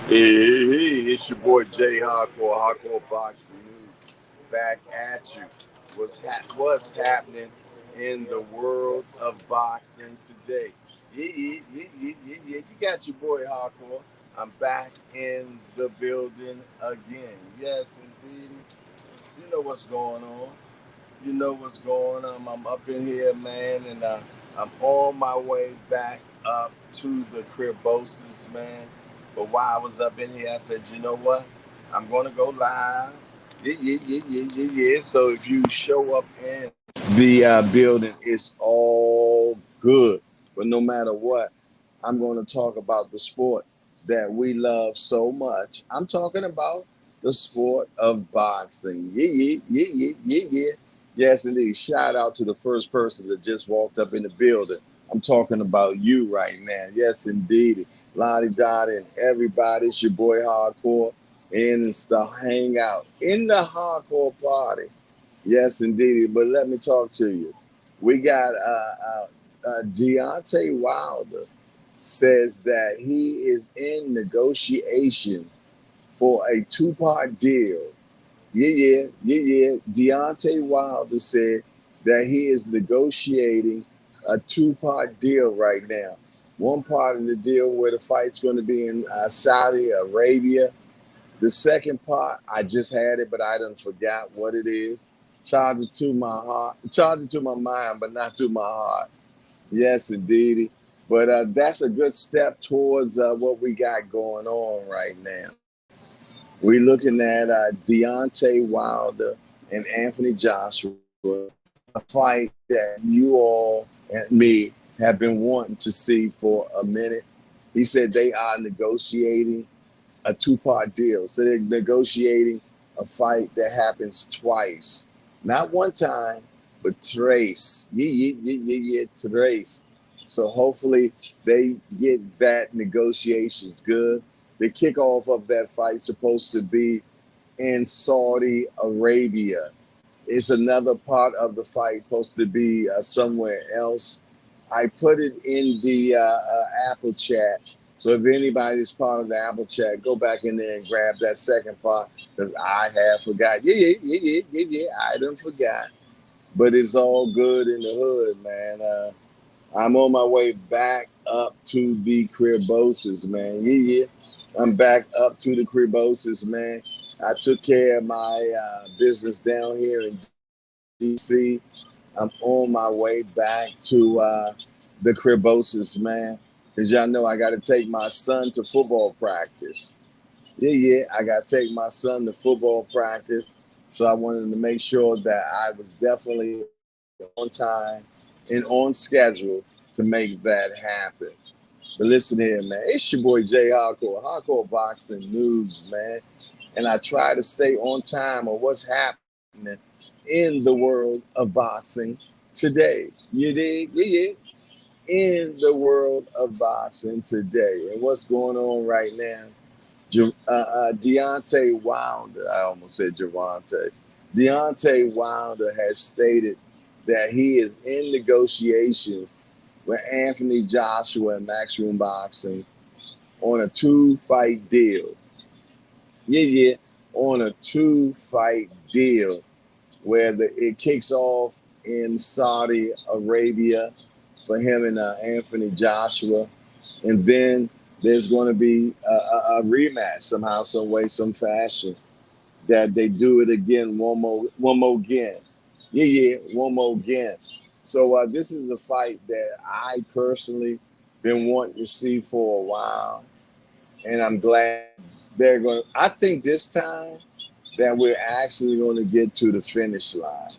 Hey, it's your boy Jayhardcore, Hardcore Boxing News, back at you. What's happening in the world of boxing today? Yeah. You got your boy Hardcore. I'm back in the building again. Yes, indeed. You know what's going on. You know what's going on. I'm up in here, man, and I'm on my way back up to the Criboses, man. But while I was up in here, I said, you know what? I'm going to go live. Yeah. So if you show up in the building, it's all good. But no matter what, I'm going to talk about the sport that we love so much. I'm talking about the sport of boxing. Yeah. Yes, indeed. Shout out to the first person that just walked up in the building. I'm talking about you right now. Yes, indeed. Lottie Dottie and everybody. It's your boy Hardcore. And it's the hangout in the Hardcore party. Yes, indeed. But let me talk to you. We got Deontay Wilder says that he is in negotiation for a two-part deal. Yeah. Deontay Wilder said that he is negotiating a two-part deal right now. One part of the deal where the fight's going to be in Saudi Arabia. The second part, I just had it, but I done forgot what it is. Charge it to my heart, charge it to my mind, but not to my heart. Yes, indeed. But that's a good step towards what we got going on right now. We're looking at Deontay Wilder and Anthony Joshua, a fight that you all and me have been wanting to see for a minute. He said they are negotiating a two-part deal. So they're negotiating a fight that happens twice. Not one time, but trace. Yeah, trace. So hopefully they get that negotiations good. The kickoff of that fight supposed to be in Saudi Arabia. It's another part of the fight supposed to be somewhere else. I put it in the Apple chat. So if anybody's part of the Apple chat, go back in there and grab that second part because I have forgot. Yeah. I done forgot. But it's all good in the hood, man. I'm on my way back up to the Criboses, man. Yeah. I'm back up to the Criboses, man. I took care of my business down here in DC. I'm on my way back to the Criboses, man. Because y'all know I got to take my son to football practice. Yeah. I got to take my son to football practice. So I wanted to make sure that I was definitely on time and on schedule to make that happen. But listen here, man. It's your boy Jayhardcore, Hardcore Boxing News, man. And I try to stay on time on what's happening in the world of boxing today. You dig? Yeah. In the world of boxing today. And what's going on right now? Deontay Wilder, I almost said Javante. Deontay Wilder has stated that he is in negotiations with Anthony Joshua and Matchroom Boxing on a two-fight deal. Yeah, on a two-fight deal where it kicks off in Saudi Arabia for him and Anthony Joshua. And then there's going to be a rematch somehow, some way, some fashion that they do it again, one more again. Yeah, one more again. So this is a fight that I personally been wanting to see for a while, and I'm glad they're going. I think this time that we're actually going to get to the finish line.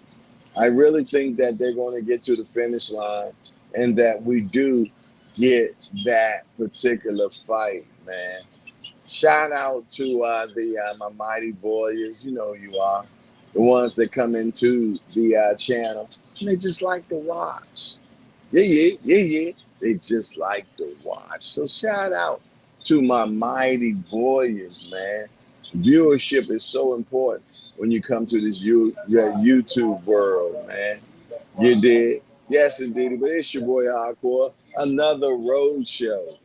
I really think that they're going to get to the finish line, and that we do get that particular fight, man. Shout out to the my mighty warriors. You know who you are. The ones that come into the channel. And they just like to watch. Yeah. They just like to watch. So shout out to my mighty warriors, man. Viewership is so important when you come to this YouTube world, man. You did? Yes, indeed. But it's your boy Hardcore. Another road show.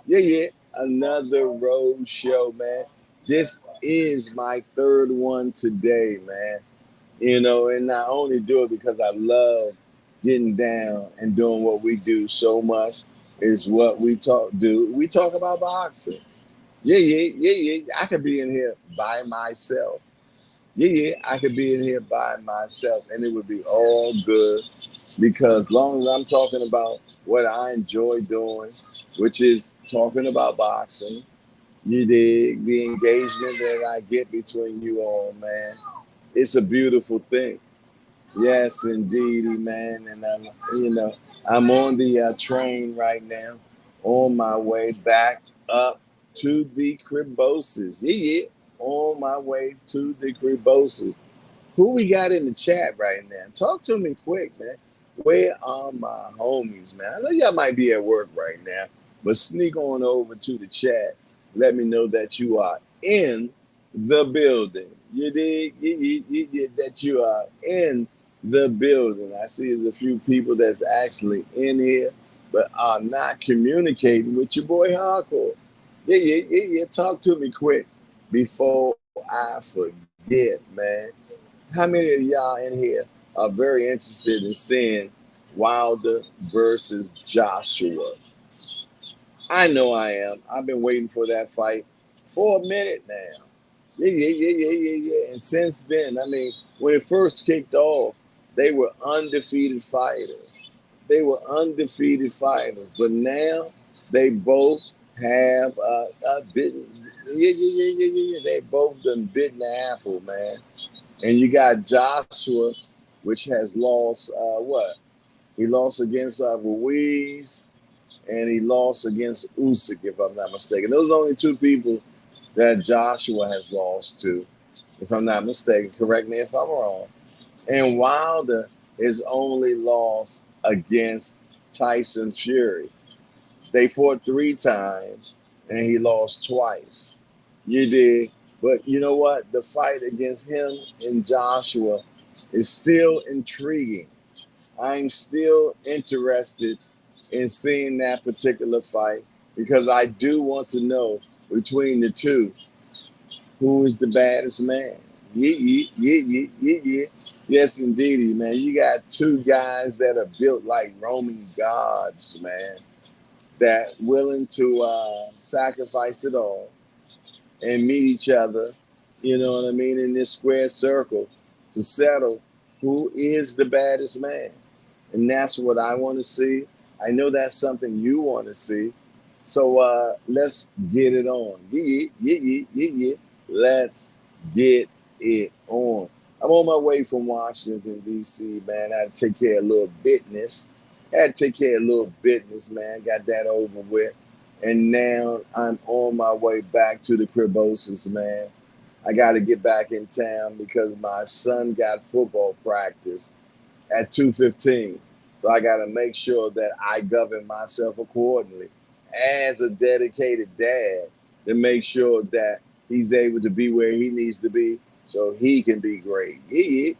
Yeah. another road show, man. This is my third one today, man. And not only do it because I love getting down and doing what we do so much is what we do. We talk about boxing. Yeah. I could be in here by myself. Yeah. I could be in here by myself and it would be all good because as long as I'm talking about what I enjoy doing, which is talking about boxing, you dig the engagement that I get between you all, man. It's a beautiful thing. Yes, indeedy, man. And I'm on the train right now, on my way back up to the Criboses. Yeah. On my way to the Criboses. Who we got in the chat right now? Talk to me quick, man. Where are my homies, man? I know y'all might be at work right now, but sneak on over to the chat. Let me know that you are in the building. You dig? That you are in the building. I see there's a few people that's actually in here, but are not communicating with your boy Hardcore. Yeah. Talk to me quick before I forget, man. How many of y'all in here are very interested in seeing Wilder versus Joshua? I know I am. I've been waiting for that fight for a minute now. Yeah. And since then, I mean, when it first kicked off, they were undefeated fighters. But now they both have bitten. Yeah. They both done bitten the apple, man. And you got Joshua, which has lost what? He lost against Ruiz, and he lost against Usyk, if I'm not mistaken. Those are only two people that Joshua has lost to, if I'm not mistaken. Correct me if I'm wrong. And Wilder is only lost against Tyson Fury. They fought 3 times, and he lost twice. You did. But you know what? The fight against him and Joshua is still intriguing. I'm still interested in seeing that particular fight because I do want to know between the two who is the baddest man. Yeah. Yes, indeedy, man. You got two guys that are built like Roman gods, man, that willing to sacrifice it all and meet each other, you know what I mean, in this square circle to settle who is the baddest man. And that's what I want to see. I know that's something you want to see. So let's get it on. Yeah. Let's get it on. I'm on my way from Washington, D.C., man. I had to take care of a little business. Man. Got that over with. And now I'm on my way back to the Criboses, man. I got to get back in town because my son got football practice at 2:15. So I got to make sure that I govern myself accordingly as a dedicated dad to make sure that he's able to be where he needs to be so he can be great. Yeah.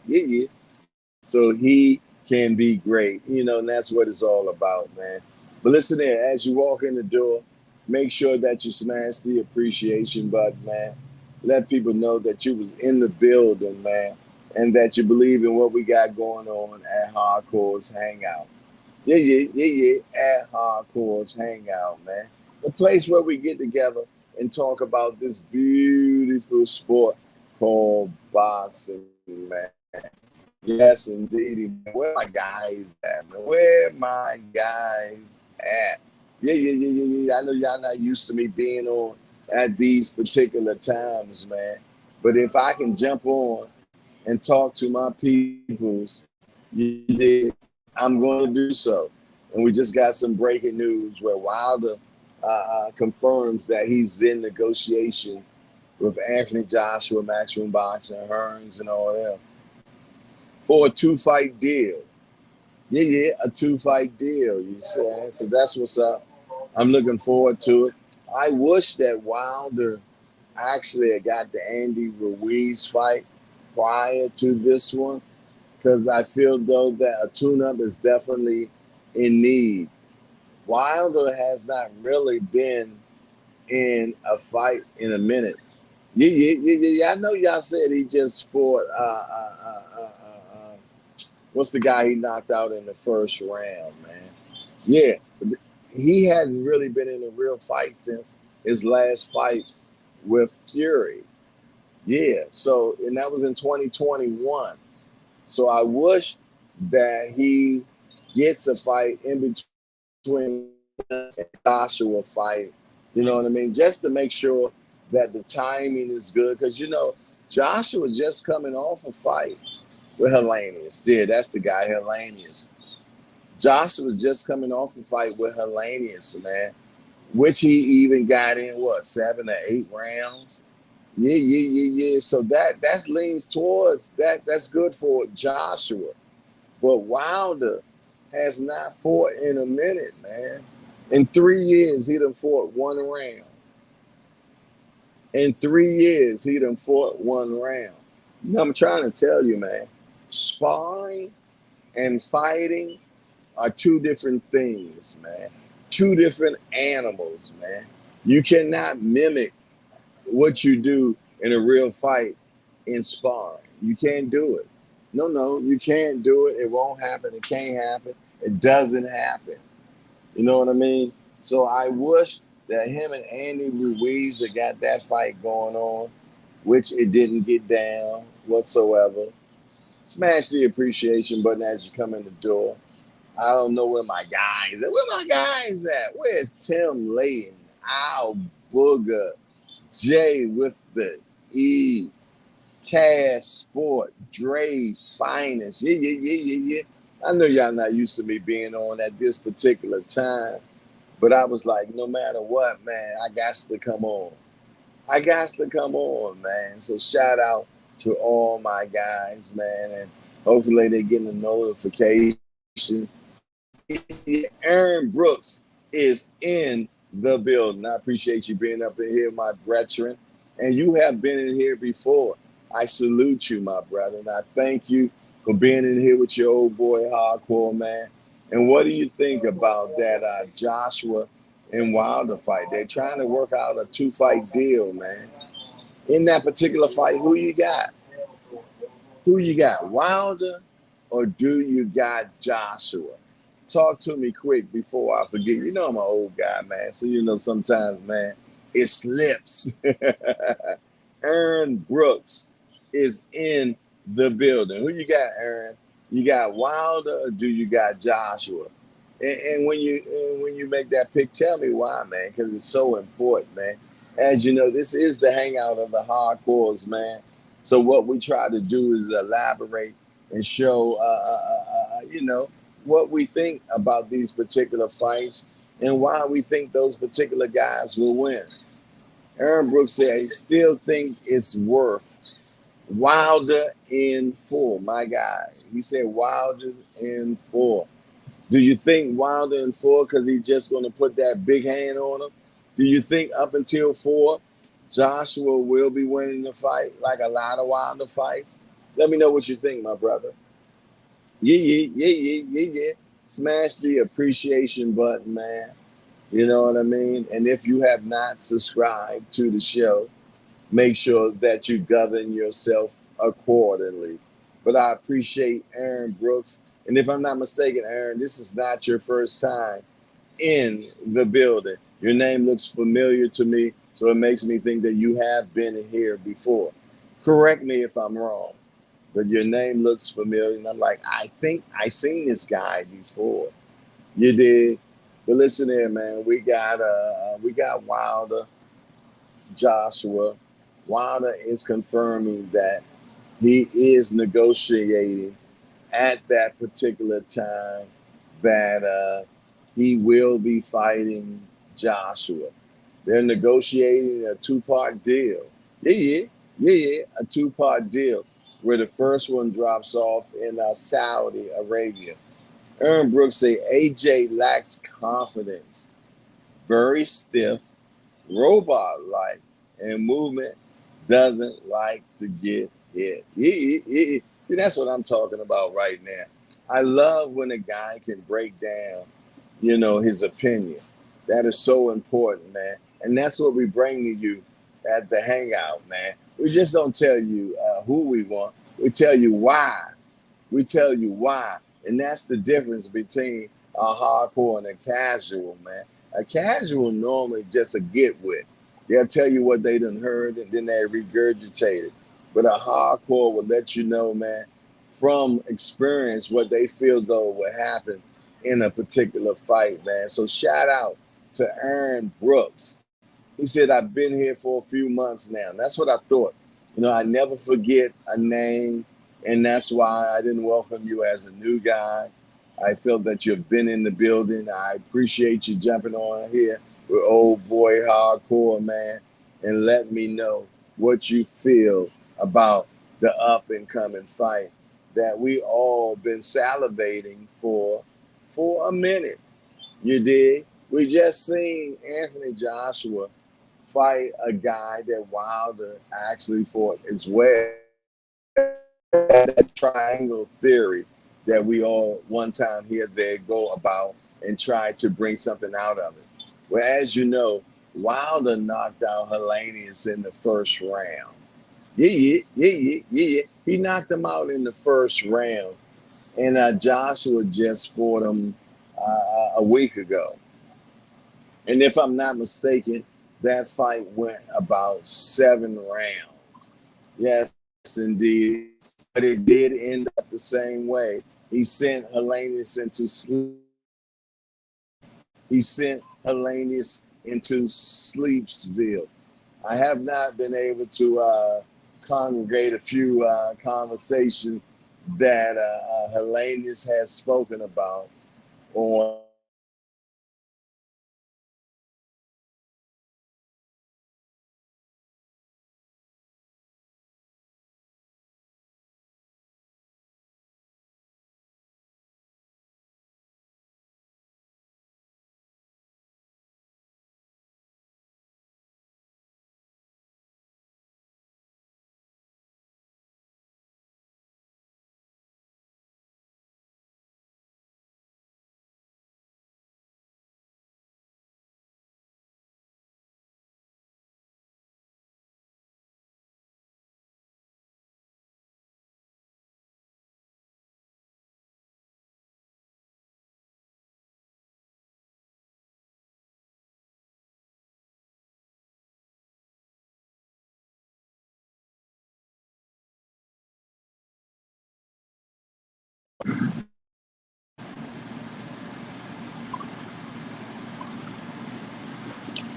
So he can be great, and that's what it's all about, man. But listen here, as you walk in the door, make sure that you smash the appreciation button, man. Let people know that you was in the building, man, and that you believe in what we got going on at Hardcore's Hangout. Yeah. At Hardcore's Hangout, man. The place where we get together and talk about this beautiful sport called boxing, man. Yes, indeed. Where my guys at, man? Where my guys at? Yeah. I know y'all not used to me being on at these particular times, man. But if I can jump on and talk to my peoples, you did, I'm going to do so. And we just got some breaking news where Wilder confirms that he's in negotiations with Anthony Joshua, Matchroom Boxing, Hearns, and all that for a 2-fight deal. Yeah, a 2-fight deal, you see. So that's what's up. I'm looking forward to it. I wish that Wilder actually had got the Andy Ruiz fight prior to this one because I feel, though, that a tune-up is definitely in need. Wilder has not really been in a fight in a minute. Yeah. I know y'all said he just fought. What's the guy he knocked out in the first round, man? Yeah, he hasn't really been in a real fight since his last fight with Fury. Yeah, so and that was in 2021. So I wish that he gets a fight in between and Joshua fight. You know what I mean? Just to make sure that the timing is good, because Joshua just coming off a fight with Hellenius. Yeah, that's the guy, Hellenius. Joshua was just coming off a fight with Hellenius, man, which he even got in 7 or 8 rounds. Yeah. So that leans towards that. That's good for Joshua. But Wilder has not fought in a minute, man. In 3 years, he done fought 1 round. In 3 years, he done fought 1 round. I'm trying to tell you, man, sparring and fighting are 2 different things, man. 2 different animals, man. You cannot mimic what you do in a real fight in sparring. You can't do it. No, you can't do it. It won't happen. It can't happen. It doesn't happen. You know what I mean? So I wish that him and Andy Ruiz had got that fight going on, which it didn't get down whatsoever. Smash the appreciation button as you come in the door. I don't know where my guys at. Where my guys at? Where's Tim Layton? Al Booger. Jay with the E. Cash Sport. Dre Finest. Yeah. I know y'all not used to me being on at this particular time, but I was like, no matter what, man, I got to come on. I got to come on, man. So shout out to all my guys, man, and hopefully they're getting a notification. Aaron Brooks is in the building. I appreciate you being up in here, my brethren. And you have been in here before. I salute you, my brother. And I thank you for being in here with your old boy Hardcore, man. And what do you think about that Joshua and Wilder fight? They're trying to work out a 2-fight deal, man. In that particular fight, who you got? Who you got, Wilder or do you got Joshua? Talk to me quick before I forget. You know I'm an old guy, man. So sometimes, man, it slips. Aaron Brooks is in the building. Who you got, Aaron? You got Wilder or do you got Joshua? And when you make that pick, tell me why, man, because it's so important, man. As you know, this is the hangout of the hardcores, man. So what we try to do is elaborate and show, what we think about these particular fights and why we think those particular guys will win. Aaron Brooks said he still think it's worth Wilder in 4, my guy. He said Wilder's in 4. Do you think Wilder in 4 because he's just going to put that big hand on him? Do you think up until 4, Joshua will be winning the fight like a lot of Wilder fights? Let me know what you think, my brother. Yeah. Smash the appreciation button, man. You know what I mean? And if you have not subscribed to the show, make sure that you govern yourself accordingly. But I appreciate Aaron Brooks. And if I'm not mistaken, Aaron, this is not your first time in the building. Your name looks familiar to me, so it makes me think that you have been here before. Correct me if I'm wrong, but your name looks familiar. And I'm like, I think I seen this guy before. You did. But listen here, man. We got Wilder, Joshua. Wilder is confirming that he is negotiating at that particular time that he will be fighting Joshua. They're negotiating a 2-part deal. Yeah, a 2-part deal where the first one drops off in Saudi Arabia. Aaron Brooks say AJ lacks confidence, very stiff, robot-like, and movement doesn't like to get hit. Yeah. See, that's what I'm talking about right now. I love when a guy can break down, his opinion. That is so important, man. And that's what we bring to you at the Hangout, man. We just don't tell you who we want. We tell you why. We tell you why. And that's the difference between a hardcore and a casual, man. A casual normally just a get with. They'll tell you what they done heard and then they regurgitate it. But a hardcore will let you know, man, from experience what they feel though would happen in a particular fight, man. So shout out to Aaron Brooks. He said, I've been here for a few months now. And that's what I thought. You know, I never forget a name, and that's why I didn't welcome you as a new guy. I felt that you've been in the building. I appreciate you jumping on here with old boy hardcore, man, and let me know what you feel about the up and coming fight that we all been salivating for a minute. You dig? We just seen Anthony Joshua fight a guy that Wilder actually fought as well. That triangle theory that we all one time here there go about and try to bring something out of it. Well, as you know, Wilder knocked out Helenius in the first round. Yeah. He knocked him out in the first round. And Joshua just fought him a week ago. And if I'm not mistaken, that fight went about 7 rounds. Yes, indeed. But it did end up the same way. He sent Helenius into sleep. He sent Helenius into Sleepsville. I have not been able to congregate a few conversations that Helenius has spoken about on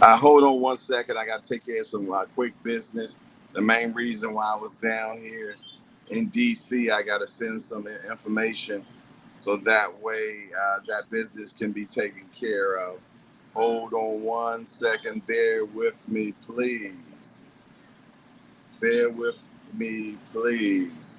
hold on one second. I got to take care of some quick business. The main reason why I was down here in DC, I got to send some information so that way that business can be taken care of. Hold on one second. Bear with me, please. Bear with me, please.